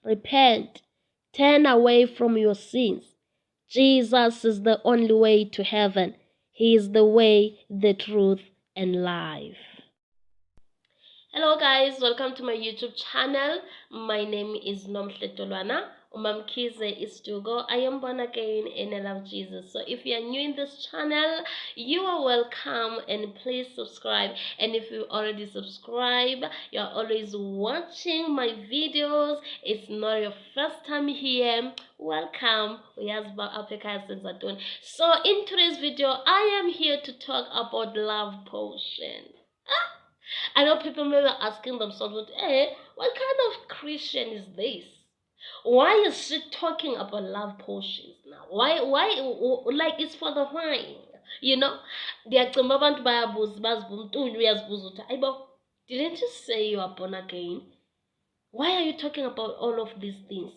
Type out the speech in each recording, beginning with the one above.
repent, turn away from your sins. Jesus is the only way to heaven. He is the way, the truth, and life. Hello guys, welcome to my YouTube channel. My name is Nomhletolwana. Umamkhize Istugo. I am born again and I love Jesus. So if you are new in this channel, you are welcome and please subscribe. And if you already subscribe, you are always watching my videos. It's not your first time here. Welcome. So in today's video, I am here to talk about love potion. I know people may be asking themselves, hey, what kind of Christian is this? Why is she talking about love potions now? Why, like it's for the wine, you know? Didn't you say you are born again? Why are you talking about all of these things?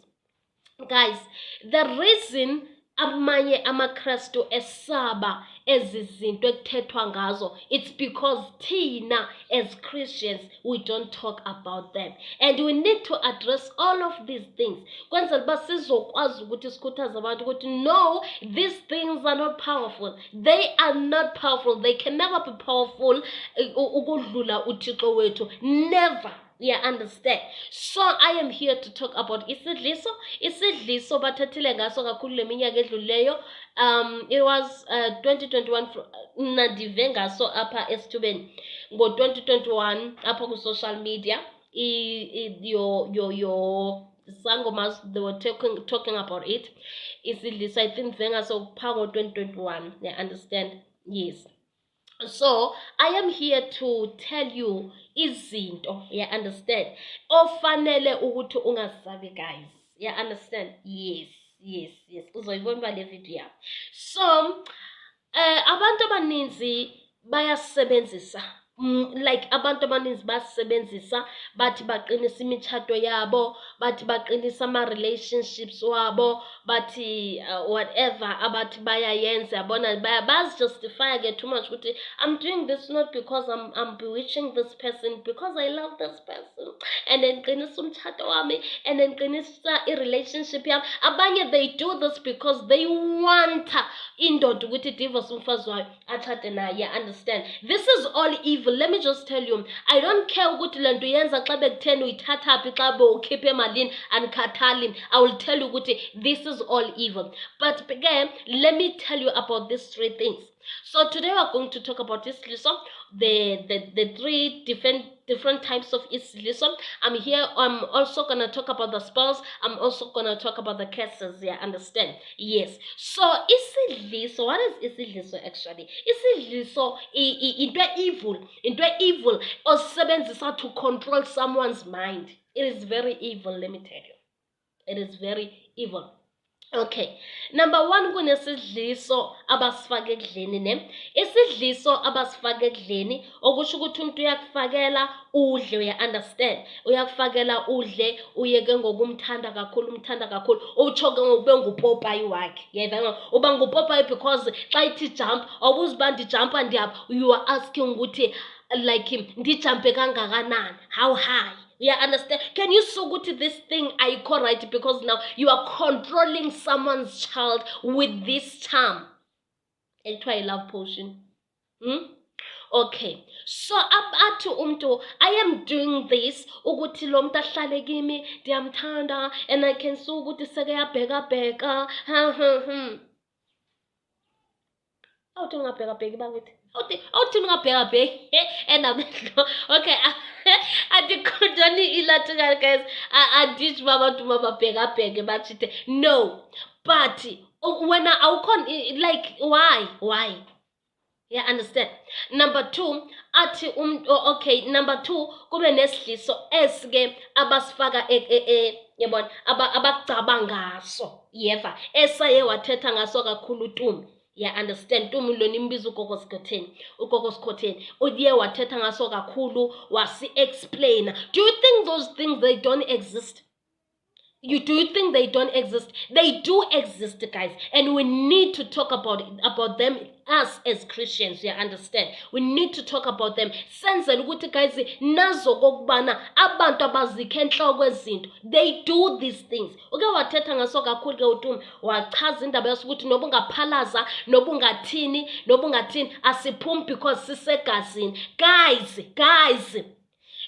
Guys, the reason amanye amakrestu esaba ezizinto ekuthethwa ngazo, it's because thina as Christians we don't talk about them, and we need to address all of these things kwenzela uba sizokwazi ukuthi sikhuthaze abantu ukuthi no, these things are not powerful. They are not powerful. They can never be powerful ukudlula uThixo wethu. Never. Yeah, understand. So I am here to talk about Isidliso. Isidliso bathathile ngaso kakhulu leminyaka edlulileyo. It was 2021 nadive ngaso apha esithubeni. Ngo-2021 apha ku social media your sangomas, they were talking about it. Isidliso, I think vengaso phango 2021. Yeah, understand? Yes. So I am here to tell you izinto, yeah, understand, ofanele ukuthi ungasabi, guys. Yeah, understand? Yes. Uzoyibona le video. So abantu abaninzi bayasebenzisa, like abantu abaninzi basebenzisa bathi baqinisa imitshato yabo, bathi baqinisa ama relationships wabo, bathi whatever abathi bayayenza yabona justify ke too much ukuthi I'm doing this not because I'm bewitching this person, because I love this person, and then qinisa umtshato wami, and then qinisa I relationship yami. Abanye they do this because they want indoda ukuthi divorce umfazi wayo athathe naye. Understand? This is all evil. Let me just tell you, I don't care ukuthi lento yenza xa bekutheni uyithatha phi xa ukhiphe emalini andikhathalini. I will tell you ukuthi this is all evil. But again, let me tell you about these three things. So today we're going to talk about Isidliso, the three different types of Isidliso. I'm also gonna talk about the spells. I'm also gonna talk about the curses. Yeah, understand? Yes. So Isidliso, what is Isidliso actually? Isidliso into evil or sebenzisa to control someone's mind. It is very evil, let me tell you. It is very evil. Okay, number one, kunesidliso abasifake ekudleni ne. Isidliso abasifake ekudleni okusho ukuthi umuntu uyakufakela udle, uya understand? Uyakufakela udle, uyeke ngokumthanda kakhulu, utsho ke ngokube ngupopayi wakhe. Yayivanga uba ngupopayi because xa ithi jump awubuziba ndijump ndiyapha, you are asking ukuthi like ndijumpe kangakanani, how high. Yeah, understand? Can you so good to this thing I call right? Because now you are controlling someone's child with this charm. And try a love potion. Okay. So up to umto, I am doing this. Uguti lo mntu ahlale kimi, ndiyamthanda, and I can so ukuthi seke yabheka. Awuthi ungabheka bakithi. Awuthi ungabheka and okay. I didn't guys. I did mama bheka but no. But when I can't, like, why? Yeah, understand? Number two, okay, number two, kube nesidliso esike abasifaka yabona abacabanga ngaso, yeva, esaye wathetha ngaso kakhulu uTumi. Yeah, understand? Tumi lo nimbiza ugogo Sikhotheni. Uye wathetha ngaso kakhulu, wasi explain. Do you think those things they don't exist? Do you think they don't exist? They do exist, guys, and we need to talk about them. Us as Christians, you understand? We need to talk about them. Senzela ukuthi guys nazo kokubana abantu abazikho enhloko ezinto, they do these things. Uke wathetha ngaso kakhulu ke uTumi, wachaza indaba yokuthi nobungaphalaza nobungathini asiphumi because sisegazini. Guys,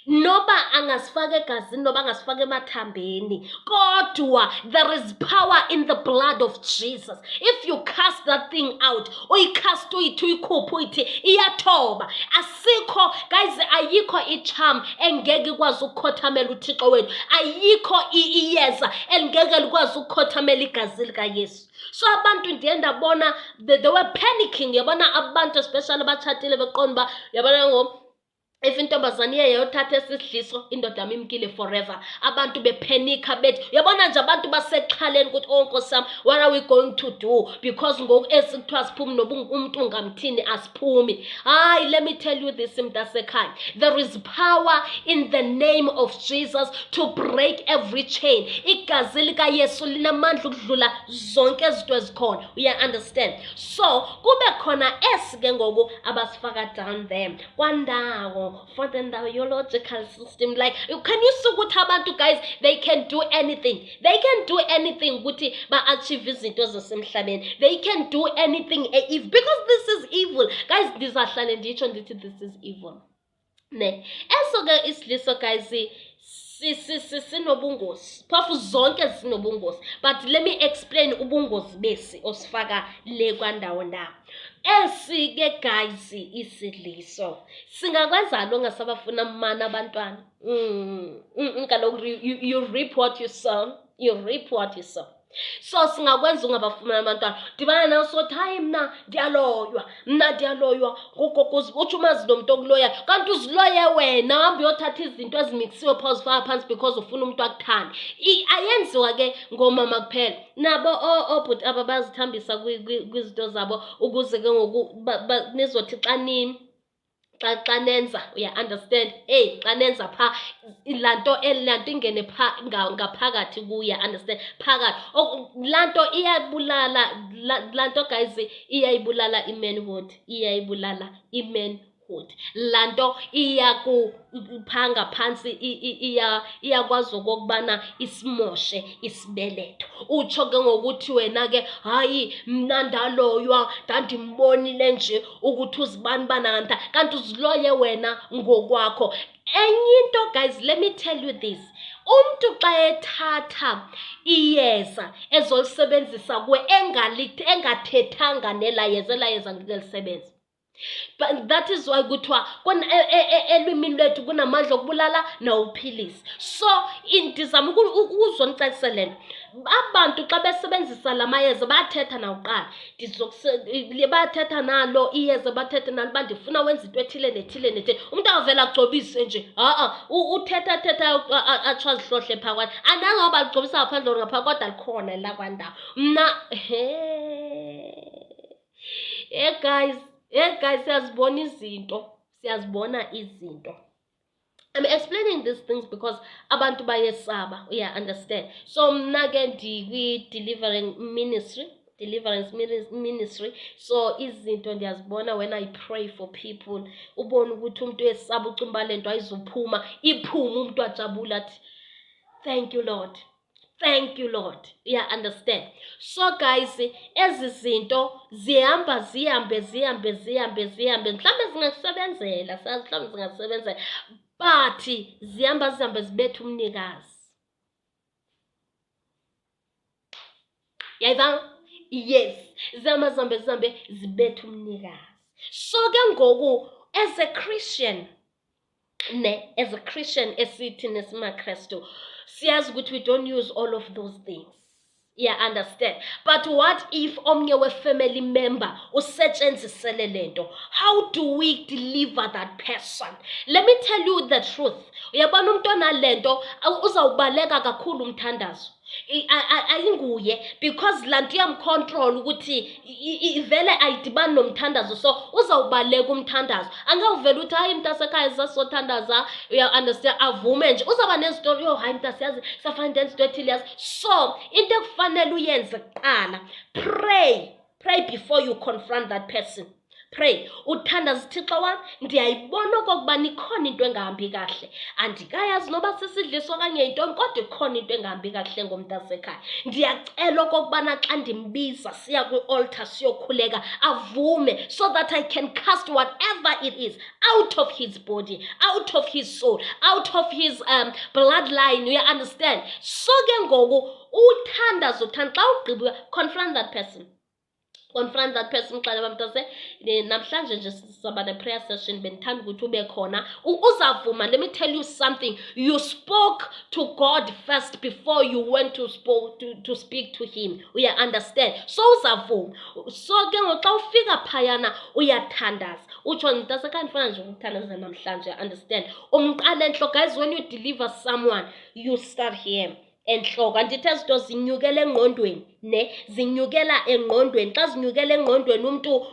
noba angasifaka egazini noba angasifaka emathambeni, kodwa there is power in the blood of Jesus. If you cast that thing out, uyicast uyikhupha uyithi iyathoba. Asikho guys, ayikho icham engeke ikwazi ukukhothamela uThixo wethu, ayikho iyeza engeke likwazi ukukhothamela igazi lika Yesu. So abantu ndiye ndabona they were panicking. Yabona abantu especially abatshatile beqonda yabona if intombazane yayothatha Isidliso, indoda yami imkile forever. Abantu bepanika bethi yabona nje abantu basexhaleni ukuthi Nkosi yami, what are we going to do? Because ngoku esikuthiwa siphumi umuntu ungamthini asiphumi. Hayi, let me tell you this mntasekhaya, there is power in the name of Jesus to break every chain. Igazi lika Yesu linamandla ukudlula zonke izinto ezikhona. You understand? So kube khona esike ngoku abasifaka down them kwandawo for the biological system. Like, can you see what abantu guys, they can do anything. They can do anything ukuthi ba-achieve izinto zasemhlabeni. They can do anything because this is evil. Guys, ndizahlale nditsho ndithi this is evil. Ne. Eso ke Isidliso guys sinobungozi. Phofu zonke sinobungozi. But let me explain ubungozi besi osifaka le kwandawo ndawo. Esike guys Isidliso singakwenza lo ngasabafuna mana abantwana. Kaloku you reap what you sow. So singakwenza ungabafumana abantwana. Dibana nawo sothi hayi mna ndiyaloywa uthi umazi lo muntu okuloya, kanti uziloye wena uhambe uyothatha izinto ezimixiwe phansi because ufuna umuntu akuthande. Ayenziwa ke ngomama kuphela. Nabo obhuti aba bazithambisa kwizinto zabo ukuze ke ngoku nizothi xa nenza, uya understand, xa nenza pha lanto ingene pha ngaphakathi kuya, understand, phakathi lanto iyabulala, lanto guys iyayibulala imanhood, lanto iyakuphanga phansi iyakwazi ukubana isimoshe isibeletho. Utsho ke ngokuthi wena ke hayi mna ndaloywa ndandimbonile nje ukuthi uzibani bananta, kanti uziloye wena ngokwakho. Enye into guys, let me tell you this, umuntu xa ethatha iyeza ezolisebenzisa engathethanga nelayeza ngeke lisebenze. But that is why kuthiwa elwimini lwethu kunamandla okubulala nawuphilisa. So ndizama ukuzonicacisela lento. Abantu xa besebenzisa lamayeza bathetha nawuqala, bathetha nalo iyeza, bathetha nalo bandifuna wenza into ethile nethile. Umuntu avela agcobise nje uthetha atsho zihlohle phakathi, anangoba ligcobisa ngaphandle ngapha kodwa likhona la kwandawo. Mna guys, siyazibona izinto. I'm explaining these things because abantu bayesaba, understand. So mna ke deliverance ministry. So izinto ndiyazibona when I pray for people. Ubona ukuthi umuntu esaba ucumba lento ayizophuma, iphume umuntu ajabula athi thank you Lord. Understand. So guys, ezi zinto zihambe. Mhlawumbe zingasebenzela, but zihambe zibethe umnikazi. Yayiva? Yes, zihambe zibethe umnikazi. So ke ngoku as a Christian esithi nesimaKristu, siyazi ukuthi we don't use all of those things. Understand. But what if omnye we-family member usetshenzisele lento? How do we deliver that person? Let me tell you the truth. Uyabona umuntu onalento uzawubaleka kakhulu umthandazo. ayinguye, because laa nto iyamcontrol ukuthi vele ayidibani nomthandazo, so uzawubaleka umthandazo. Angawuvela uthi hayi mntasekhaya sasothandaza, uya-understand, avume nje. Uzawuba nezitori, yo hayi mntasiyazi safane ndenza into ethile yazi. So into ekufanele uyenze kuqala, pray before you confront that person. Pray, uthandaza Thixo wami, ndiyayibona okokubana ikhona into engahambi kahle, andikayazi noba sisidliso okanye yintoni, kodwa ikhona into engahambi kahle ngomntasekhaya. Ndiyacela okokubana xa ndimbiza siya kwi-altar siyokhuleka avume, so that I can cast whatever it is out of his body, out of his soul, out of his bloodline, you understand? So ke ngoku uthandaza uthanda, xa ugqiba confront that person. Confront that person. Namhlanje nje sizaba ne prayer session, bendithanda ukuthi ube khona. Uzavuma. Let me tell you something. You spoke to God first before you went to speak to him. You understand? So uzavuma. So ke ngoxa ufika phayana uyathandaza. Utsho ntasekhaya ndifuna nje ukuthandaza namhlanje, understand? Umqala entloko. Guys, when you deliver someone, you start here. Enhloko andithi ezinto zinyukela engqondweni, ne zinyukela engqondweni. Xa zinyukela engqondweni umuntu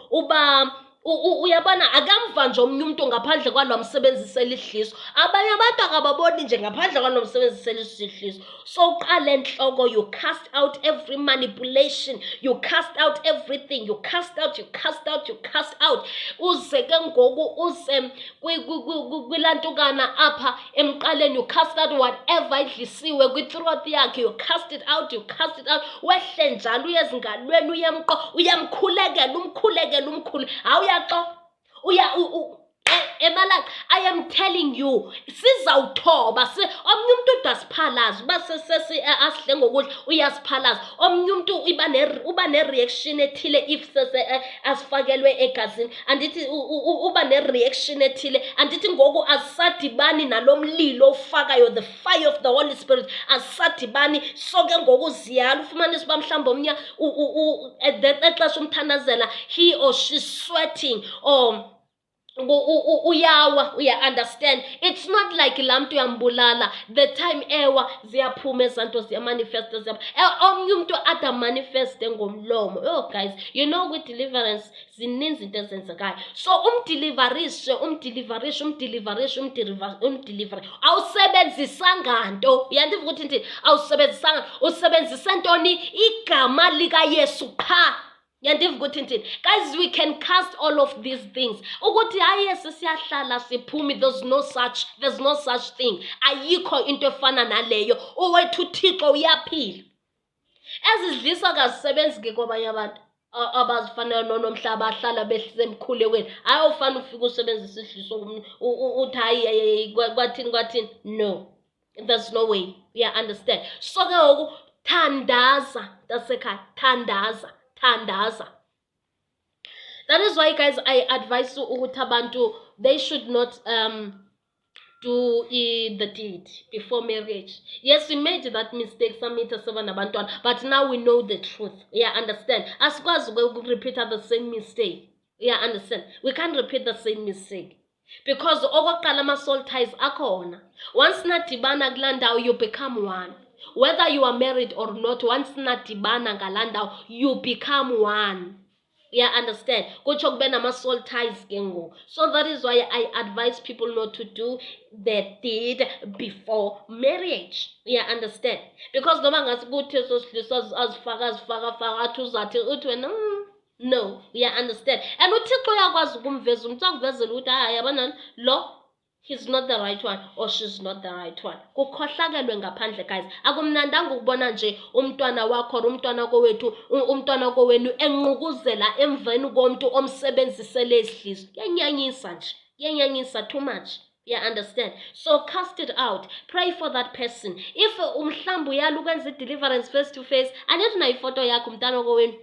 uyabona akamva nje omnye umuntu ngaphandle kwalo msebenzisela idliso. Abanye abantu akababoni nje ngaphandle kwalo msebenzisela idliso. So uqala enhloko, you cast out every manipulation, you cast out everything, you cast out. Uze ke ngoku uze kwilantukana apha emqaleni, you cast out whatever idlisiwe kwi-throat yakhe, you cast it out. Wehle njalo uyezingalweni uyamkhulekela Emalak, I am telling you, sizawuthoba omnye umuntu udasiphalaza uba asidle ngokudla uyasiphalaza. Omnye umuntu uba ne-reaction ethile if asifakelwe egazini, andithi uba ne-reaction ethile, andithi ngoku azisadibani nalo mlilo ofakayo, the fire of the Holy Spirit azisadibani. So ke ngoku ziyala ufumanisa uba mhlawumbi omnye exesha umthandazela, he or she sweating or uyawa, understand? It's not like laa mntu uyambulala, the time ewa ziyaphuma ezanto ziyamanifesta omnye umntu adamanifeste ngomlomo. Oh guys, you know kwi-deliverance zininzi into ezenzekayo. So umdeliverishe awusebenzisanga nto. Uyandiva ukuthi ndithi awusebenzisanga, usebenzise ntoni? Igama likaYesu qha. Guys, we can cast all of these things. Ukuthi hayi sisiyahlala siphumi, there's no such thing. Ayikho into efana naleyo. Owethu uThixo uyaphila. Ezidliso akazisebenzi ke kwabanye abantu abazifana nomhlaba ahlala behlise emkhulekweni. Hayi ufana ufika usebenzisa idliso uthi hayi kwathini. No, there's no way. You understand? So ke ngoku thandaza tasekhaya, thandaza. That is why, guys, I advise ukuthi abantu, they should not do the deed before marriage. Yes, we made that mistake, but now we know the truth. Yeah, understand? As far as we repeat the same mistake. Yeah, understand? We can't repeat the same mistake. Because okokuqala ama-soul ties akhona. Once nadibana kulaa ndawo, you become one. Whether you are married or not, once nadibana ngalaa ndawo, you become one. Yeah, understand? Kutsho kube nama-soul ties ke ngoku. So that is why I advise people not to do the deed before marriage. Yeah, understand? Because noma ngathi kuthi esosidliso azifaka athi uzathi uthi wena no. Yeah, understand? And uThixo uyakwazi ukumveza umuntu, akuvezela ukuthi hayi yabona lo, he's not the right one or she's not the right one. Kukhohlakelwe ngaphandle, guys. Akumnandanga ukubona nje umntwana wakho or umntwana kowethu, umntwana kowenu enqukuzela emveni komuntu omsebenzisele isidliso. Kuyenyanyisa nje. Kuyenyanyisa too much. Yeah, understand? So cast it out. Pray for that person. If umhlambu uyala ukwenza i-deliverance face to face, andithi na ifoto yakho umntwana kowenu.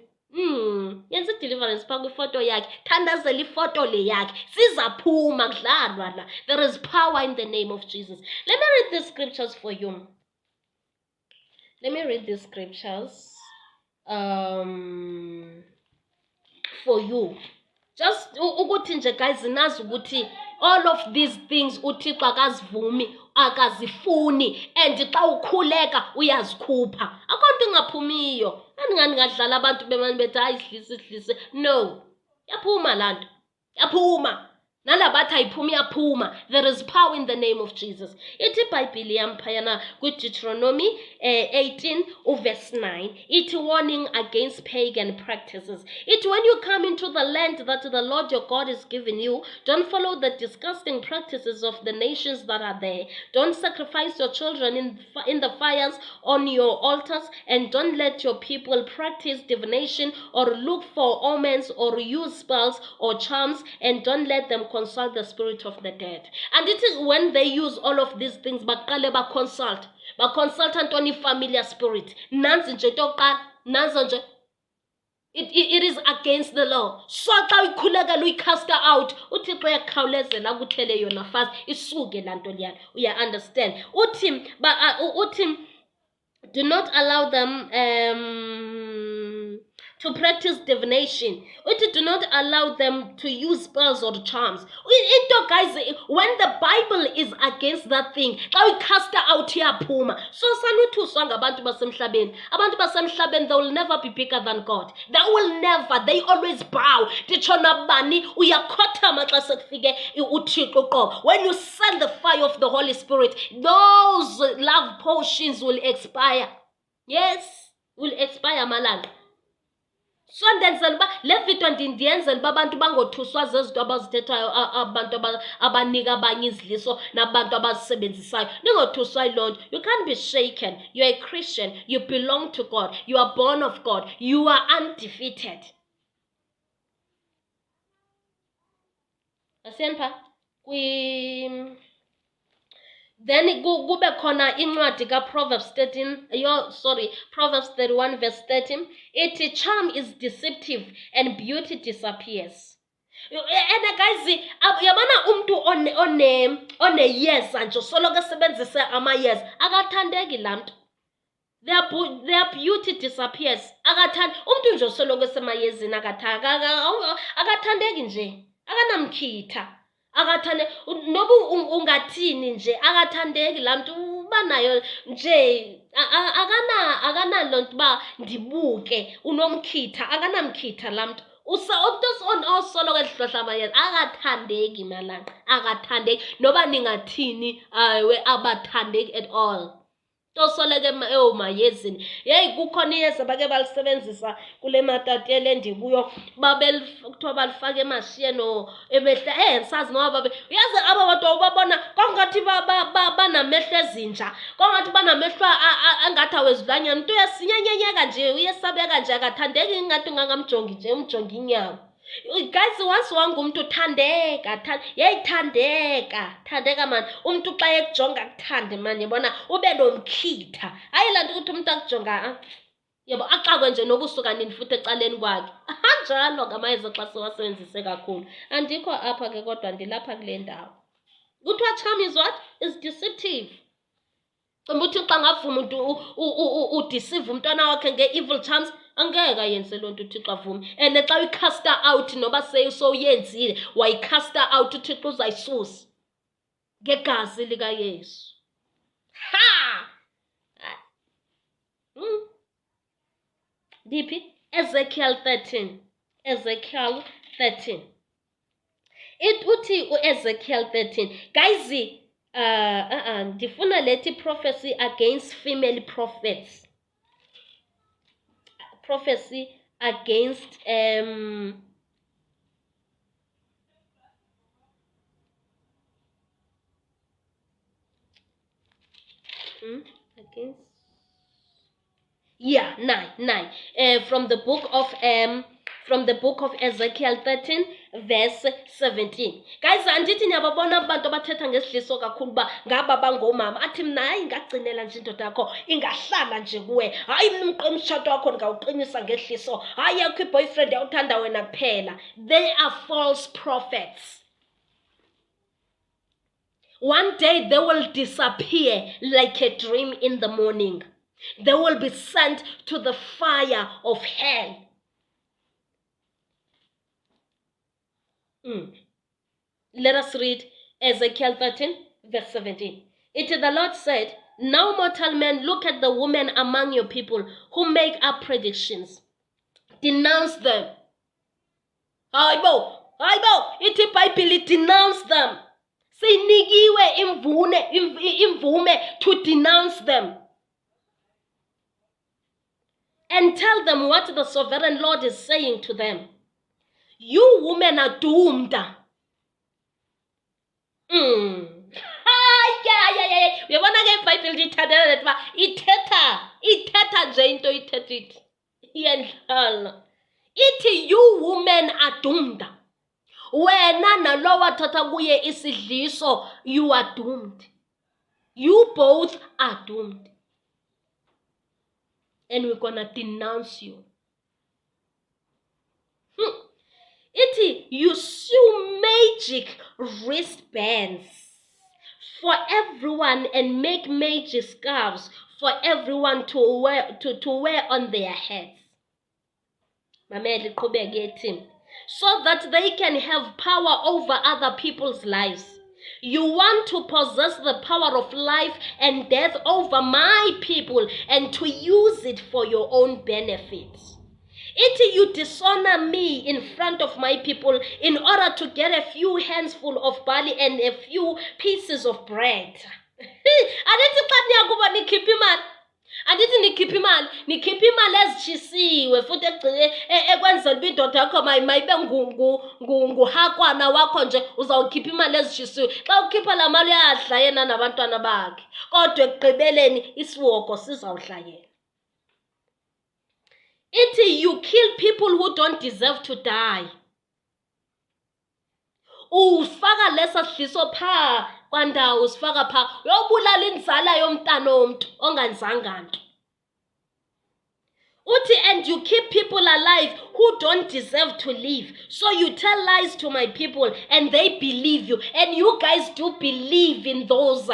Yenza i-deliverance phaa kwifoto yakhe, thandazela ifoto le yakhe, sizaphuma kudlalwa la. There is power in the name of Jesus. Let me read the scriptures for you. For you. Just ukuthi nje guys nazi ukuthi all of these things uThixo akazivumi, akazifuni and xa ukhuleka uyazikhupha. Akho nto ingaphumiyo. Andingani ngadlala abantu bemane bethi hayi Isidliso. No. Yaphuma laa nto. Yaphuma. Nalabathi ayiphumi yaphuma. There is power in the name of Jesus. Ithi iBhayibhile yam phayana kwiDeuteronomy 18 verse 9. It's warning against pagan practices. It's when you come into the land that the Lord your God is giving you, don't follow the disgusting practices of the nations that are there. Don't sacrifice your children in the fires on your altars, and don't let your people practice divination or look for omens or use spells or charms, and don't let them consult the spirit of the dead. And it is when they use all of these things, baqale consult on familiar spirit. Nansi nje toqala, nanso nje. It is against the law. So xa uyikhulekela uyicasta out, uThixo uyakhawulezela akuthele yona fast isuke laa nto leyana. Uya understand? Uthi do not allow them to practice divination. Do not allow them to use spells or charms. Guys, when the Bible is against that thing, cast out yaphuma. So sanuthuswa ngabantu basemhlabeni. Abantu basemhlabeni, they will never be bigger than God. They always bow. Nditshona bani uyakhothama xa sekufike uThixo qobo. When you send the fire of the Holy Spirit, those love potions will expire. Yes, will expire malanga. So ndenzela uba le video ndiyenzela uba abantu bangothuswa zezinto abazithethayo abantu abanika abanye izidliso nabantu abazisebenzisayo. Ningothuswa yiloo nto. You can't be shaken. You are a Christian. You belong to God. You are born of God. You are undefeated. Asenpa then kube khona incwadi kaProverbs 31 verse 13. Ithi charm is deceptive and beauty disappears. And guys, yabona umuntu oneyeza nje soloko esebenzise amayeza akathandeki laa mntu. Their beauty disappears. Umuntu nje soloko esemayezini akathandeki nje. Akanamkhitha. Nobu ungathini nje akathandeki laa mntu ubanayo nje akanalo nto uba ndibuke unomkhitha akanamkhitha laa mntu. Osoloko ehlohla amayeza akathandeki malanga, akathandeki noba ningathini abathandeki at all. Tosoleke mayezini. Yeyi kukhona iyeza bake balisebenzisa kule matatele ndikuyo kuthiwa balifake emashiyeni emehla sazi noba uyazi aba bantu ubabona kongathi banamehlo ezinja, kongathi banamehlo angathi awezilwanyana. Umuntu uyasinyenyenyeka nje, uyesabeka nje, akathandeki ngathi ungangamjongi nje umjongi inyawo. Guys, once wangumuntu thandeka, thandeka man. Umuntu xa ekujonga akuthande man, yabona ube nomkhitha. Hayi laa nto ukuthi umuntu akujonga yabo axakwe nje nobusuka nini futhi ecaleni kwakhe. Anjalo ngamayeza xa siwasebenzise kakhulu. Andikho apha ke kodwa ndilapha kule ndawo. Kuthiwa charm is what? Is deceptive. Uthi xa ngavuma umuntu udeceive umntwana wakhe nge-evil charms, angeke ayenze loo nto uThixo avume. And xa uyicasta out noba sowuyenzile wayicasta out, uThixo uzayisusa ngegazi likaYesu. Ha! Diphi? Ezekiel 13. Uthi Ezekiel 13. Guys, ndifuna lethi prophecy against female prophets. Prophecy against against 9 from the book of Ezekiel 13 verse 17. Guys, andithi niyababona abantu abathetha ngesidliso kakhulu ba ngaba bangomama, athi mna hayi ngagcinela nje indoda yakho ingahlala nje kuwe, hayi umtshato wakho ngawuqinisa ngedliso, hayi yakho boyfriend yawuthanda wena kuphela. They are false prophets. One day they will disappear like a dream in the morning. They will be sent to the fire of hell. Let us read Ezekiel 13 verse 17. The Lord said, now mortal men, look at the women among your people who make up predictions. Denounce them. Hayibo, ithi iBhayibheli denounce them. Sinikiwe imvume to denounce them. And tell them what the sovereign Lord is saying to them. You women are doomed. Uyabona ke iBhayibheli lithandela lethi ba ithetha nje into ithethithi iyendlala. Ithi you women are doomed. Wena nalo wathatha kuye Isidliso, you are doomed. You both are doomed. And we're gonna denounce you. Iti, you sew magic wristbands for everyone and make magic scarves for everyone to wear on their heads. So that they can have power over other people's lives. You want to possess the power of life and death over my people and to use it for your own benefit. You dishonor me in front of my people in order to get a few handsful of barley and a few pieces of bread. Andithi nikhiphe imali ezitshisiwe futhi ekwenzela uba indoda yakho mayibe nguhakwana wakho nje uzawukhipha imali ezitshisiwe. Xa ukhipha laa mali uyadla yena nabantwana bakhe, kodwa ekugqibeleni isiwoko sizawudla yena. Ithi you kill people who don't deserve to die. Ufaka lesa sidliso phaa kwandawo, usifaka phaa uyobulala inzala yomntana womntu ongenzanga nto. Uthi, and you keep people alive who don't deserve to live. So you tell lies to my people and they believe you. And you guys do believe in those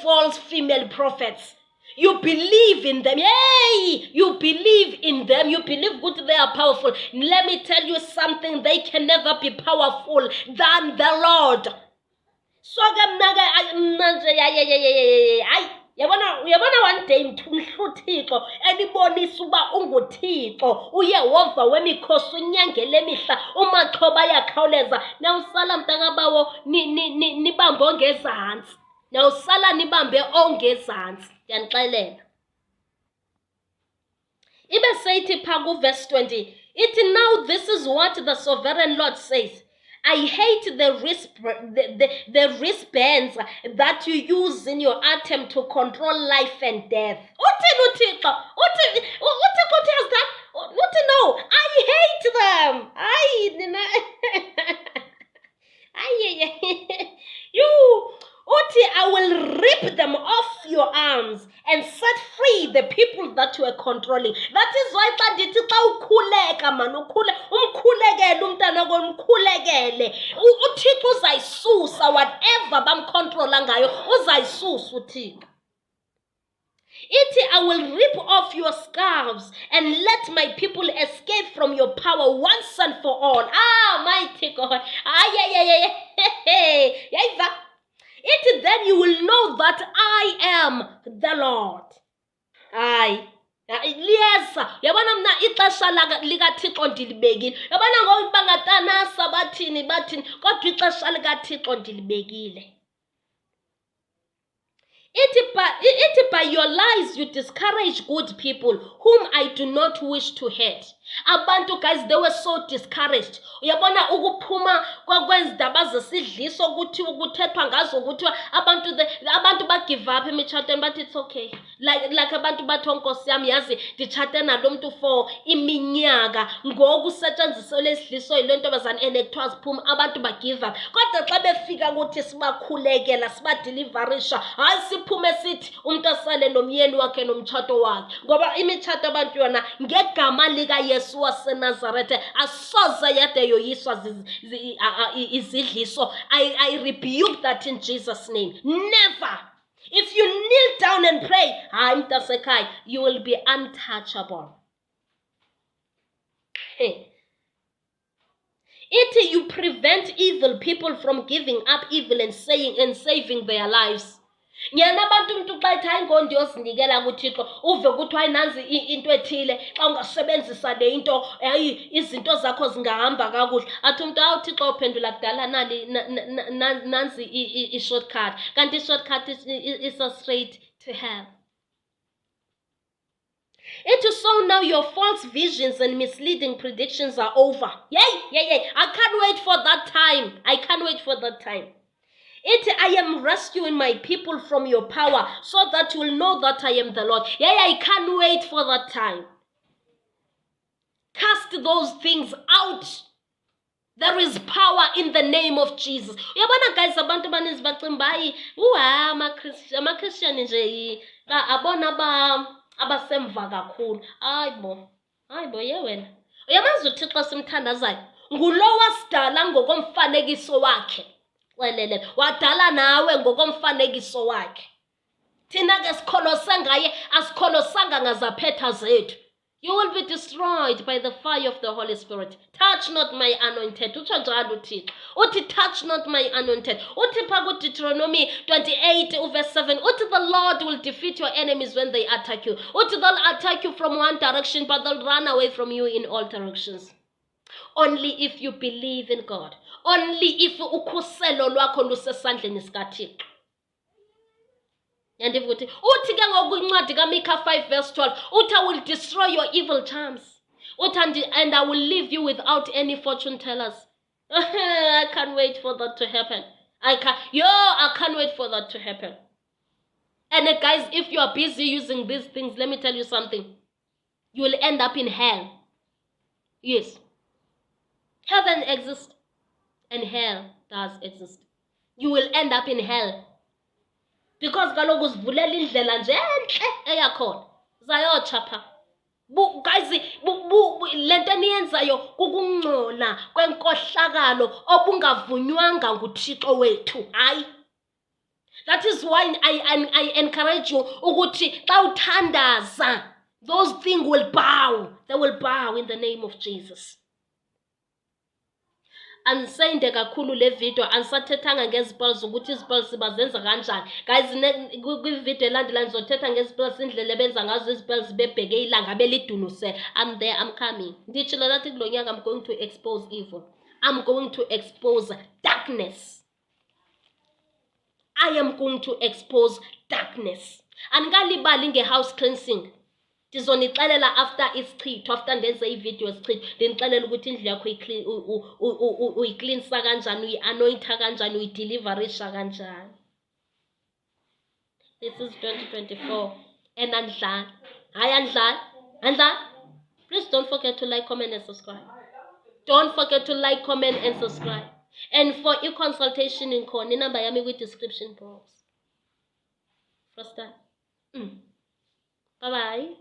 false female prophets. You believe in them. Yay! You believe in them. You believe good they are powerful. Let me tell you something. They can never be powerful than the Lord. So yabona one day uThixo elibonisa uba unguThixo uYehova wemikhosi unyangele emihla umaxhoba ayakhawuleza nawusala mntakabawo nibambe ongezantsi nawusala nibambe ongezantsi ndiyanixelela. Ibe seyithi phaa kuverse 20 ithi, now this is what the sovereign Lord says, I hate the wristbands that you use in your attempt to control life and death. Uthixo has that? No, I hate them. I will rip them off your arms and set free the people that you are controlling. That is why xa ndithi xa ukhuleka man umkhulekele umntana umkhulekele uThixo uzayisusa whatever bamcontrola ngayo uzayisusa uThixo. I will rip off your scarves and let my people escape from your power once and for all. Mighty God. Then you will know that I am the Lord. Yes, yabona mna ixesha likaThixo ndilibekile. Yabona ngoku bangatanasa bathini kodwa ixesha likaThixo ndilibekile. By your lies you discourage good people whom I do not wish to hurt. Abantu, guys, they were so discouraged. Uyabona ukuphuma kwezindaba zesidliso ukuthi ukuthethwa ngazo ukuthi abantu ba give up emitshatweni bathi it's okay. Like abantu bathi Nkosi yami yazi nditshate nalo muntu for iminyaka ngoku setshenziswa lesidliso yile ntombazana enekuthiwa ziphuma abantu ba give up. Kodwa xa befika ukuthi sibakhulekela sibadeliverisha hayi siphume sithi umuntu asale nomyeni wakhe nomtshato wakhe ngoba imitshato abantu yona ngegama lika Yesu waseNazaretha asoze yade yoyiswa izidliso. I rebuke that in Jesus' name. Never. If you kneel down and pray, you will be untouchable. You prevent evil people from giving up evil and saving their lives. Nyana abantu umuntu xa ethi hayi ngondiyozinikela kuThixo uve ukuthi hayi nanzi into ethile xa ungasebenzisa le into hayi izinto zakho zingahamba kakuhle. Athi umuntu Thixo uphendula kudala nanzi i-shortcut. Kanti i-shortcut is a straight to hell. It is so now your false visions and misleading predictions are over. Yay. I can't wait for that time. I can't wait for that time. I am rescuing my people from your power so that you will know that I am the Lord. I can't wait for that time. Cast those things out. There is power in the name of Jesus. Uyabona guys, abantu baninzi bacimba hayi ama-Christian nje abona abasemva kakhulu. Hayibo ye wena. Uyamazi uThixo simthandazayo ngulo wasidala ngokomfanekiso wakhe. Wadala nawe ngokomfanekiso wakhe. Thina ke sikholose ngaye asikholosanga ngazaphetha zethu. You will be destroyed by the fire of the Holy Spirit. Touch not my anointed. Utsho njalo uThixo. Uthi touch not my anointed. Uthi pha kuDeuteronomy 28 verse 7. Uthi the Lord will defeat your enemies when they attack you. Uthi they'll attack you from one direction but they'll run away from you in all directions. Only if you believe in God. Only if ukhuselo lwakho lusesandleni sikaThixo. Yandiva ukuthi uthi ke ngokwincwadi kaMikha 5 verse 12 uthi I will destroy your evil charms. Uthi and I will leave you without any fortune tellers. I can't wait for that to happen. I can't wait for that to happen. And guys, if you are busy using these things, let me tell you something. You will end up in hell. Yes. Heaven exists and hell does exist. You will end up in hell. Because kaloku zivulela indlela nje enhle eyakhona. Zayotsha pha. Guys, lento eniyenzayo kukungcola kwenkohlakalo obungavunywanga nguThixo wethu. Hayi. That is why I encourage you ukuthi xa uthandaza, those things will bow. They will bow in the name of Jesus. Ansayinde kakhulu le video angisathethanga ngezipulse ukuthi izipulse bazenza kanjani. Guys, kwi-video elandelayo ngizothetha ngezipulse indlela ebenza ngazo izipulse bebheke ilanga belidunuse. I'm there, I'm coming. Nditshilo lathi kulo nyaka I'm going to expose evil. I'm going to expose darkness. I am going to expose darkness. Angalibali nge-house cleansing. Ndizonixelela after isichitho, after ndenze i-video isichitho, ndinixelela ukuthi indlu yakho uyicleansa kanjani, uyi-anointa kanjani, uyi-deliverisha kanjani. This is 2024. And andlali. Hayi andlali. Please don't forget to like, comment, and subscribe. Don't forget to like, comment, and subscribe. And for e-consultation in khona, inamba yami kwi-description box. First time. Bye-bye.